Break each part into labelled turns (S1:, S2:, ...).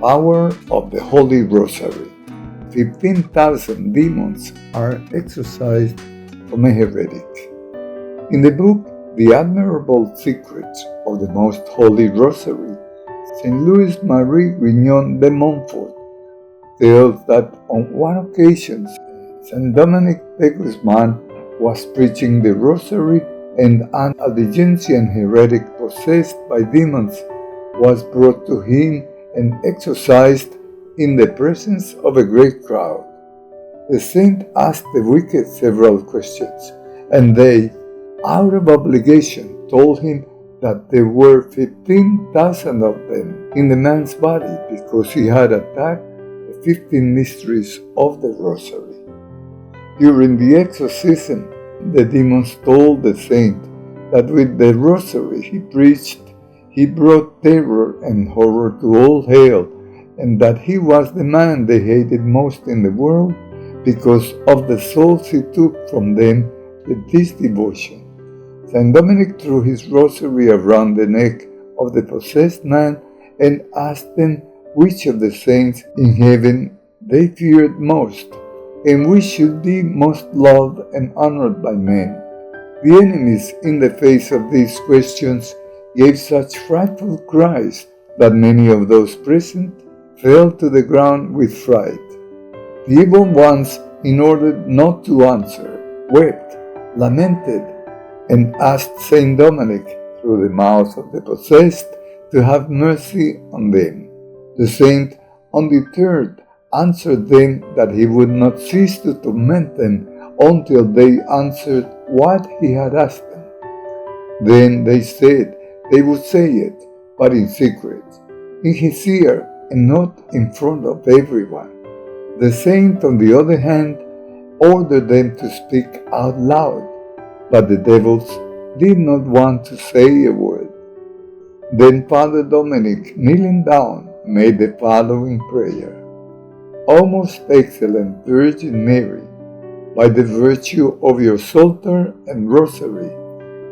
S1: power of the Holy Rosary. 15,000 demons are exorcised from a heretic. In the book The Admirable Secrets of the Most Holy Rosary, St. Louis Marie Grignon de Montfort tells that on one occasion St. Dominic de Guzman was preaching the Rosary and an Albigensian heretic possessed by demons was brought to him and exorcised in the presence of a great crowd. The saint asked the wicked several questions, and they, out of obligation, told him that there were 15,000 of them in the man's body because he had attacked the 15 mysteries of the Rosary. During the exorcism, the demons told the saint that with the Rosary he preached, he brought terror and horror to all hell, and that he was the man they hated most in the world because of the souls he took from them with this devotion. Saint Dominic threw his rosary around the neck of the possessed man and asked them which of the saints in heaven they feared most, and which should be most loved and honored by men. The enemies, in the face of these questions, gave such frightful cries that many of those present fell to the ground with fright. The evil ones, in order not to answer, wept, lamented, and asked Saint Dominic, through the mouth of the possessed, to have mercy on them. The saint, undeterred, answered them that he would not cease to torment them until they answered what he had asked them. Then they said they would say it, but in secret, in his ear, and not in front of everyone. The saint, on the other hand, ordered them to speak out loud, but the devils did not want to say a word. Then Father Dominic, kneeling down, made the following prayer. O most excellent Virgin Mary, by the virtue of your Psalter and Rosary,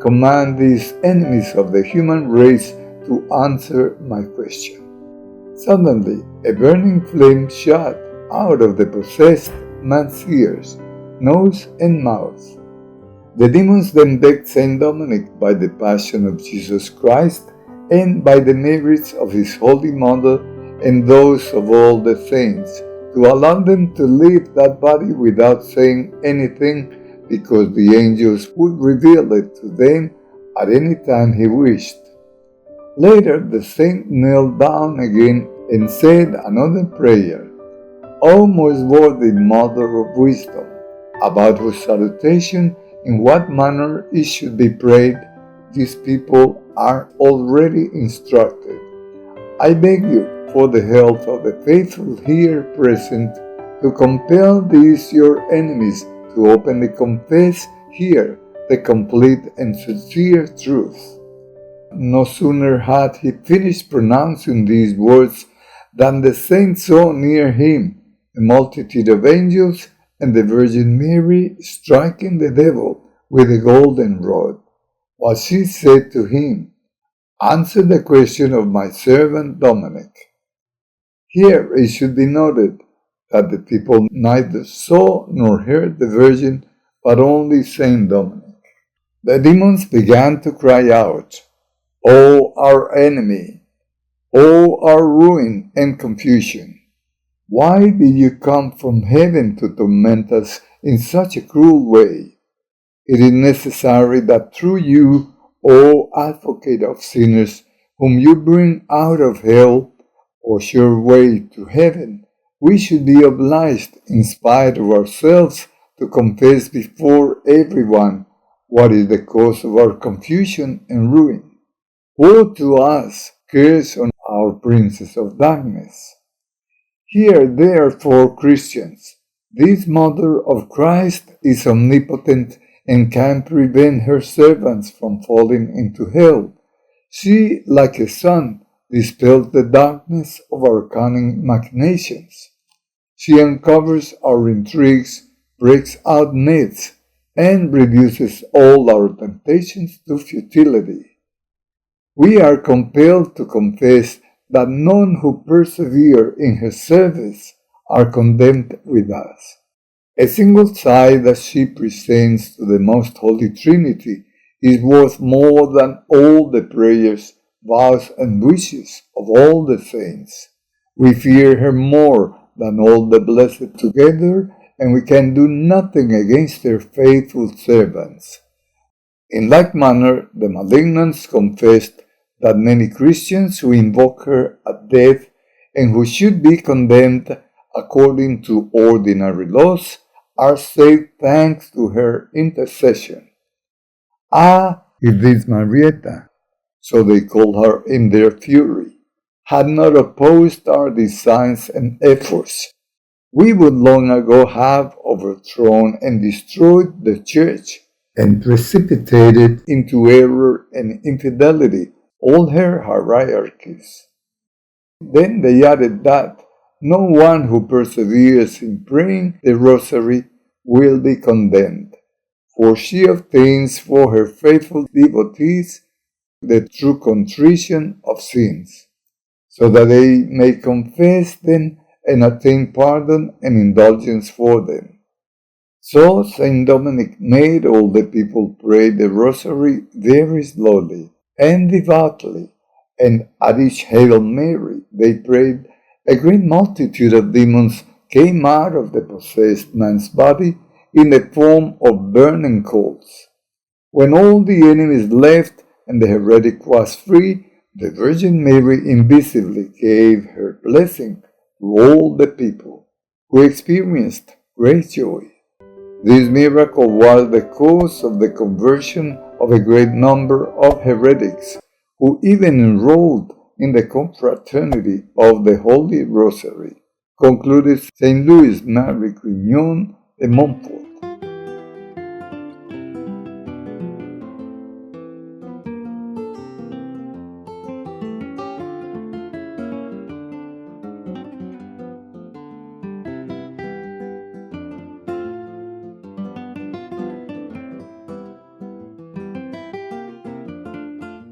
S1: command these enemies of the human race to answer my question. Suddenly, a burning flame shot out of the possessed man's ears, nose, and mouth. The demons then begged Saint Dominic by the passion of Jesus Christ and by the merits of his Holy Mother and those of all the saints to allow them to leave that body without saying anything, because the angels would reveal it to them at any time he wished. Later, the saint knelt down again and said another prayer. O most worthy Mother of Wisdom, about whose salutation, in what manner it should be prayed, these people are already instructed. I beg you, for the health of the faithful here present, to compel these your enemies to openly confess here the complete and sincere truth. No sooner had he finished pronouncing these words than the saint saw near him a multitude of angels and the Virgin Mary striking the devil with a golden rod, while she said to him, Answer the question of my servant Dominic. Here it should be noted that the people neither saw nor heard the Virgin, but only Saint Dominic. The demons began to cry out, O our enemy! O our ruin and confusion! Why did you come from heaven to torment us in such a cruel way? It is necessary that through you, O Advocate of sinners, whom you bring out of hell, or sure way to heaven, we should be obliged, in spite of ourselves, to confess before everyone what is the cause of our confusion and ruin. Woe to us, curse on our princes of darkness. Hear, therefore, Christians, this Mother of Christ is omnipotent and can prevent her servants from falling into hell. She, like a sun, dispels the darkness of our cunning machinations. She uncovers our intrigues, breaks out nets, and reduces all our temptations to futility. We are compelled to confess that none who persevere in her service are condemned with us. A single sign that she presents to the Most Holy Trinity is worth more than all the prayers, vows, and wishes of all the saints. We fear her more than all the blessed together, and we can do nothing against her faithful servants. In like manner, the malignants confessed that many Christians who invoke her at death and who should be condemned according to ordinary laws are saved thanks to her intercession. Ah, if this Marietta, so they called her in their fury, had not opposed our designs and efforts, we would long ago have overthrown and destroyed the Church and precipitated into error and infidelity all her hierarchies. Then they added that no one who perseveres in praying the Rosary will be condemned, for she obtains for her faithful devotees the true contrition of sins, so that they may confess them and obtain pardon and indulgence for them. So Saint Dominic made all the people pray the Rosary very slowly and devoutly, and at each Hail Mary they prayed, a great multitude of demons came out of the possessed man's body in the form of burning coals. When all the enemies left and the heretic was free, the Virgin Mary invisibly gave her blessing to all the people, who experienced great joy. This miracle was the cause of the conversion of a great number of heretics, who even enrolled in the confraternity of the Holy Rosary, concluded Saint Louis Marie Grignon de Montfort.